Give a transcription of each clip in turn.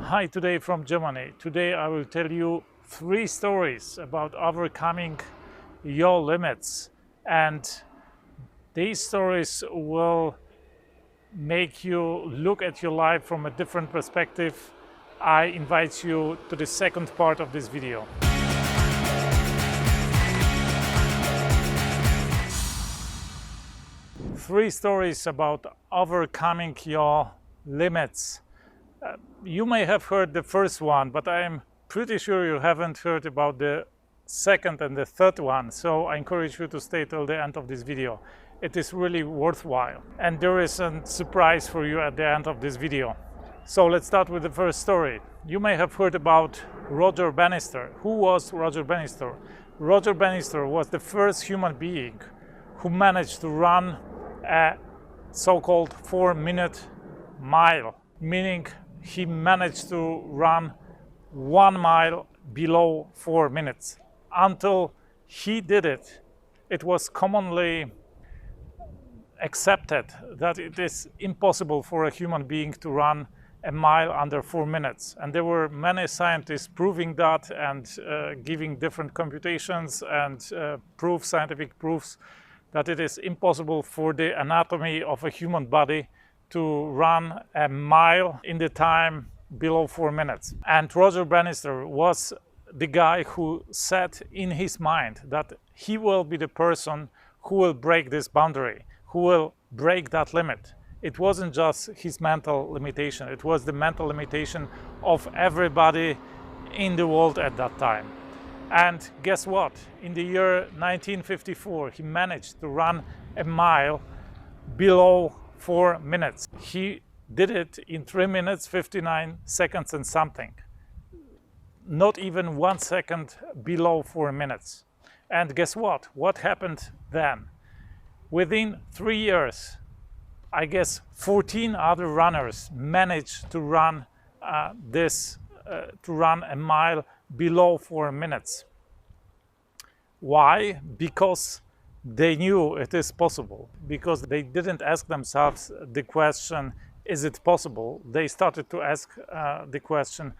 Hi, today from Germany. Today I will tell you 3 stories about overcoming your limits, and these stories will make you look at your life from a different perspective. I invite you to the second part of this video. Three stories about overcoming your limits. You may have heard the first one, but I'm pretty sure you haven't heard about the second and the third one, so I encourage you to stay till the end of this video. It is really worthwhile, and there is a surprise for you at the end of this video. So let's start with the first story. You may have heard about Roger Bannister. Who was Roger Bannister? Roger Bannister was the first human being who managed to run a so-called 4-minute mile, meaning he managed to run 1 mile below 4 minutes. Until he did it, it was commonly accepted that it is impossible for a human being to run a mile under 4 minutes. And there were many scientists proving that and giving different computations and scientific proofs that it is impossible for the anatomy of a human body to run a mile in the time below 4 minutes. And Roger Bannister was the guy who set in his mind that he will be the person who will break this boundary, who will break that limit. It wasn't just his mental limitation, it was the mental limitation of everybody in the world at that time. And guess what? In the year 1954, he managed to run a mile below 4 minutes. He did it in 3 minutes, 59 seconds and something. Not even 1 second below 4 minutes. And guess what? What happened then? Within 3 years, I guess 14 other runners managed to run a mile below 4 minutes. Why? Because they knew it is possible, because they didn't ask themselves the question, is it possible? They started to ask the question,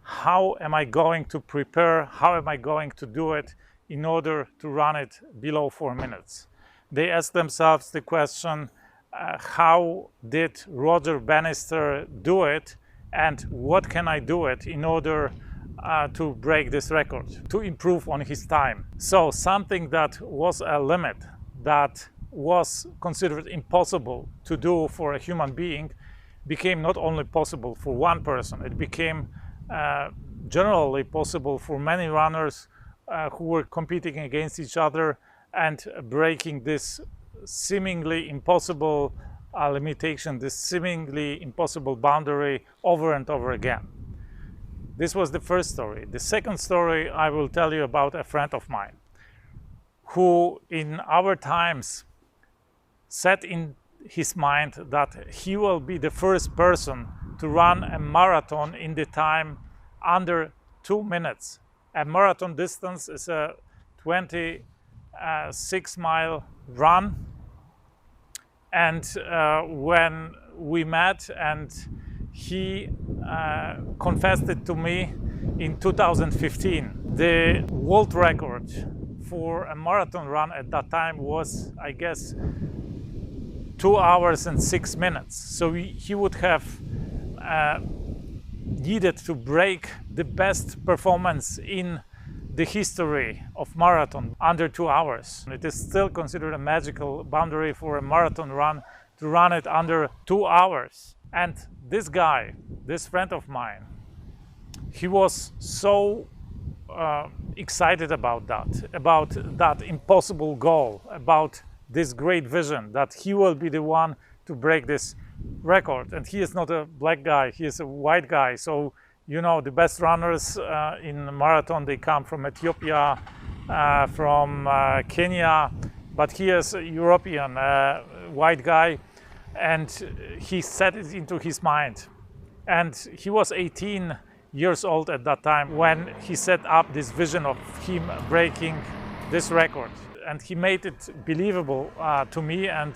how am I going to prepare? How am I going to do it in order to run it below 4 minutes? They asked themselves the question, how did Roger Bannister do it, and what can I do it in order to break this record, to improve on his time? So something that was a limit, that was considered impossible to do for a human being, became not only possible for one person, it became generally possible for many runners who were competing against each other and breaking this seemingly impossible limitation, this seemingly impossible boundary over and over again. This was the first story. The second story I will tell you about a friend of mine who in our times set in his mind that he will be the first person to run a marathon in the time under 2 minutes. A marathon distance is a 26-mile run. And when we met and he confessed it to me in 2015. The world record for a marathon run at that time was, I guess, 2 hours and 6 minutes. So he would have needed to break the best performance in the history of marathon under 2 hours. It is still considered a magical boundary for a marathon run to run it under 2 hours. And this guy, this friend of mine, he was so excited about that impossible goal, about this great vision that he will be the one to break this record. And he is not a black guy, he is a white guy. So, you know, the best runners in the marathon, they come from Ethiopia, from Kenya, but he is a European white guy. And he set it into his mind. And he was 18 years old at that time when he set up this vision of him breaking this record. And he made it believable to me, and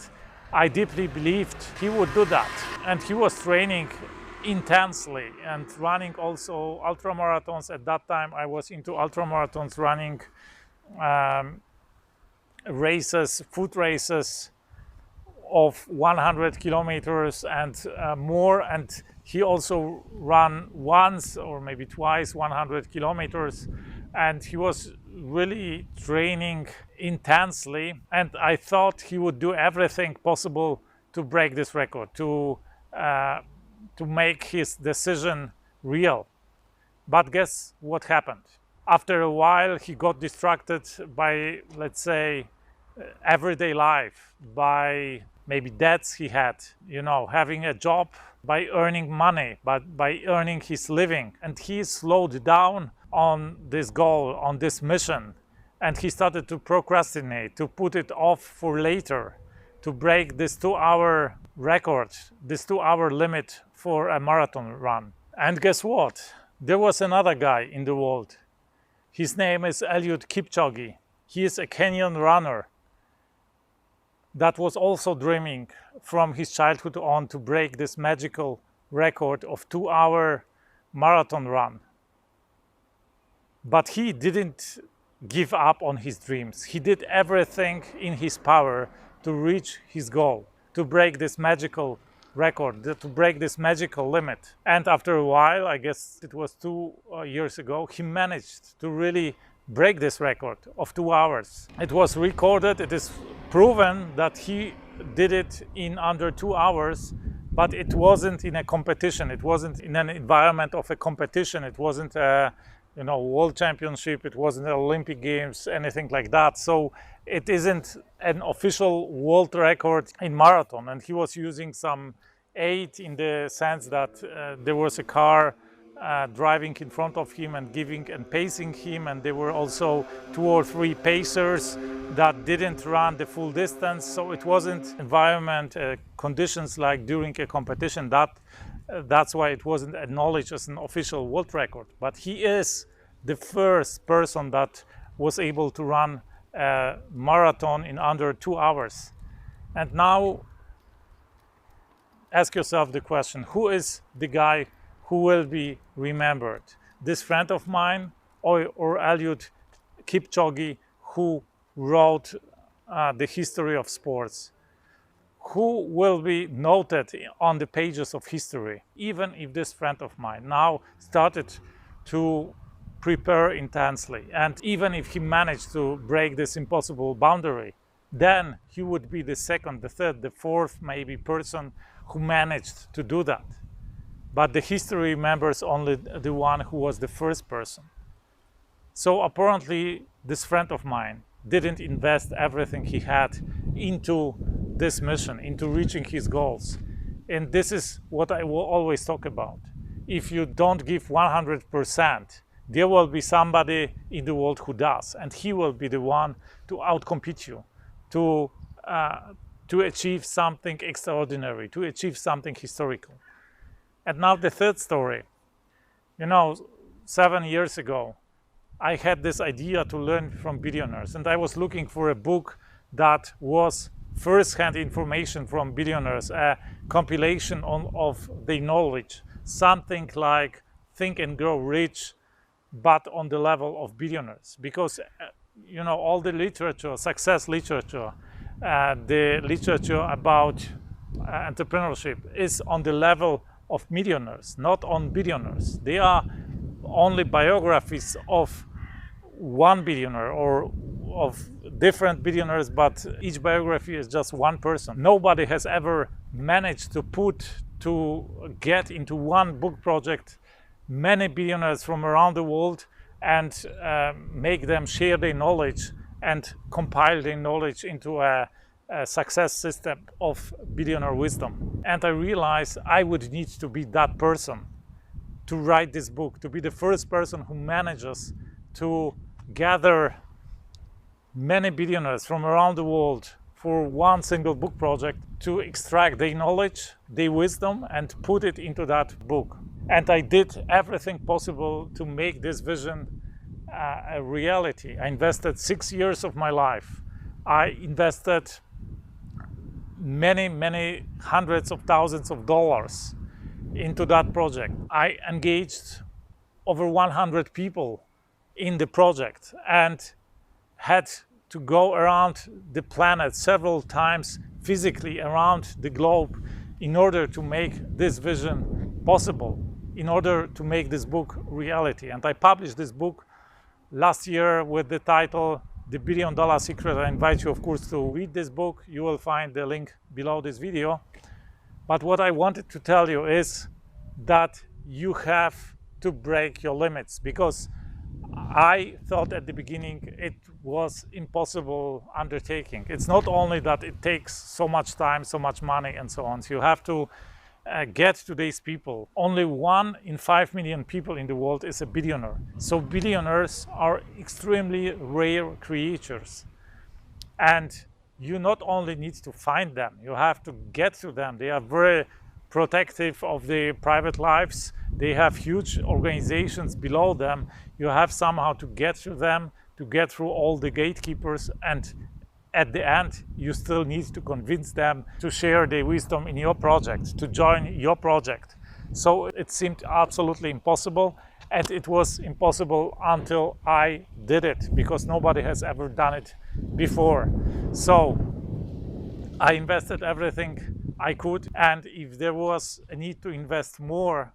I deeply believed he would do that. And he was training intensely and running also ultramarathons. At that time I was into ultramarathons, running races, foot races of 100 kilometers and more, and he also ran once or maybe twice 100 kilometers, and he was really training intensely, and I thought he would do everything possible to break this record, to make his decision real. But guess what happened? After a while he got distracted by, let's say, everyday life, by maybe debts he had, having a job, by earning money, but by earning his living. And he slowed down on this goal, on this mission, and he started to procrastinate, to put it off for later, to break this 2-hour record, this 2-hour limit for a marathon run. And guess what? There was another guy in the world. His name is Eliud Kipchoge. He is a Kenyan runner that was also dreaming from his childhood on to break this magical record of 2-hour marathon run. But he didn't give up on his dreams. He did everything in his power to reach his goal, to break this magical record, to break this magical limit. And after a while, I guess it was 2 years ago, he managed to really break this record of 2 hours. It was recorded, it is proven that he did it in under 2 hours, but it wasn't in a competition, it wasn't in an environment of a competition, it wasn't a world championship, it wasn't Olympic Games, anything like that. So it isn't an official world record in marathon, and he was using some aid in the sense that there was a car driving in front of him and giving and pacing him, and there were also 2 or 3 pacers that didn't run the full distance. So it wasn't environment conditions like during a competition. That's why it wasn't acknowledged as an official world record. But he is the first person that was able to run a marathon in under 2 hours. And now ask yourself the question, who is the guy who will be remembered? This friend of mine or Eliud Kipchoge, who wrote the history of sports? Who will be noted on the pages of history? Even if this friend of mine now started to prepare intensely, and even if he managed to break this impossible boundary, then he would be the second, the third, the fourth maybe person who managed to do that. But the history remembers only the one who was the first person. So apparently this friend of mine didn't invest everything he had into this mission, into reaching his goals. And this is what I will always talk about. If you don't give 100%, there will be somebody in the world who does, and he will be the one to outcompete you, to achieve something extraordinary, to achieve something historical. And now the third story. 7 years ago, I had this idea to learn from billionaires, and I was looking for a book that was first-hand information from billionaires, a compilation of their knowledge, something like Think and Grow Rich, but on the level of billionaires. Because all the literature, success literature, the literature about entrepreneurship is on the level of millionaires, not on billionaires. They are only biographies of one billionaire or of different billionaires, but each biography is just one person. Nobody has ever managed to get into one book project many billionaires from around the world and make them share their knowledge and compile their knowledge into a success system of billionaire wisdom. And I realized I would need to be that person to write this book, to be the first person who manages to gather many billionaires from around the world for one single book project, to extract their knowledge, their wisdom, and put it into that book. And I did everything possible to make this vision a reality. I invested 6 years of my life. I invested many hundreds of thousands of dollars. into that project. I engaged over 100 people in the project and had to go around the planet several times physically around the globe in order to make this vision possible, in order to make this book reality. And I published this book last year with the title The $1 Billion Secret. I invite you, of course, to read this book. You will find the link below this video. But what I wanted to tell you is that you have to break your limits, because I thought at the beginning it was impossible undertaking. It's not only that it takes so much time, so much money and so on. So you have to get to these people. Only 1 in 5 million people in the world is a billionaire. So billionaires are extremely rare creatures. And you not only need to find them, you have to get to them. They are very protective of their private lives. They have huge organizations below them. You have somehow to get to them, to get through all the gatekeepers, and at the end, you still need to convince them to share their wisdom in your project, to join your project. So it seemed absolutely impossible, and it was impossible until I did it, because nobody has ever done it before. So I invested everything I could, and if there was a need to invest more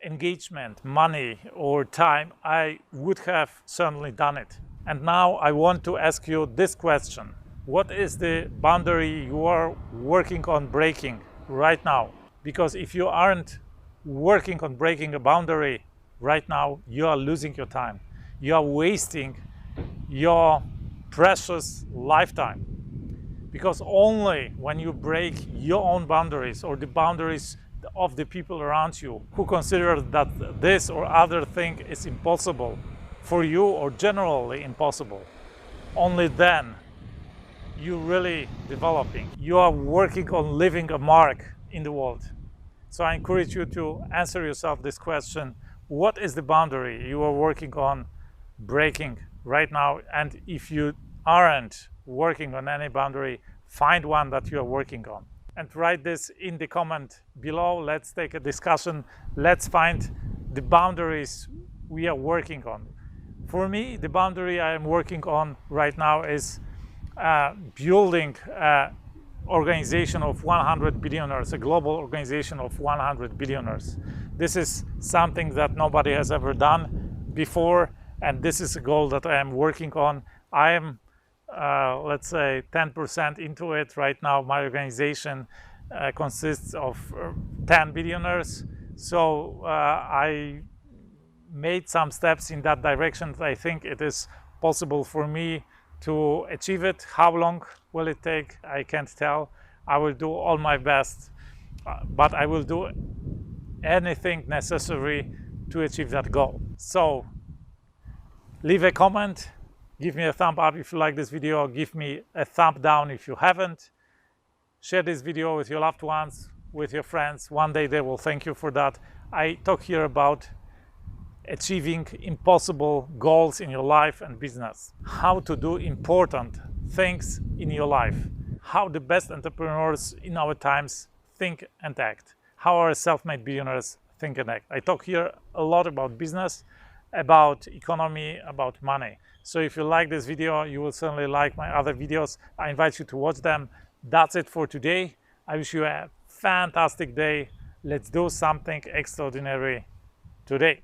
engagement, money or time, I would have certainly done it. And now I want to ask you this question. What is the boundary you are working on breaking right now? Because if you aren't working on breaking a boundary right now, you are losing your time. You are wasting your precious lifetime. Because only when you break your own boundaries, or the boundaries of the people around you who consider that this or other thing is impossible for you, or generally impossible, only then you're really developing. You are working on leaving a mark in the world. So I encourage you to answer yourself this question. What is the boundary you are working on breaking right now? And if you aren't working on any boundary, find one that you are working on. And write this in the comment below. Let's take a discussion. Let's find the boundaries we are working on. For me, the boundary I am working on right now is building an organization of 100 billionaires, a global organization of 100 billionaires. This is something that nobody has ever done before, and this is a goal that I am working on. I am, let's say, 10% into it right now. My organization consists of 10 billionaires. So I made some steps in that direction. I think it is possible for me to achieve it. How long will it take? I can't tell. I will do all my best, but I will do anything necessary to achieve that goal. So leave a comment, give me a thumb up if you like this video, give me a thumb down if you haven't. Share this video with your loved ones, with your friends. One day they will thank you for that. I talk here about achieving impossible goals in your life and business, how to do important things in your life, how the best entrepreneurs in our times think and act, how our self-made billionaires think and act. I talk here a lot about business, about economy, about money. So if you like this video, you will certainly like my other videos. I invite you to watch them. That's it for today. I wish you a fantastic day. Let's do something extraordinary today.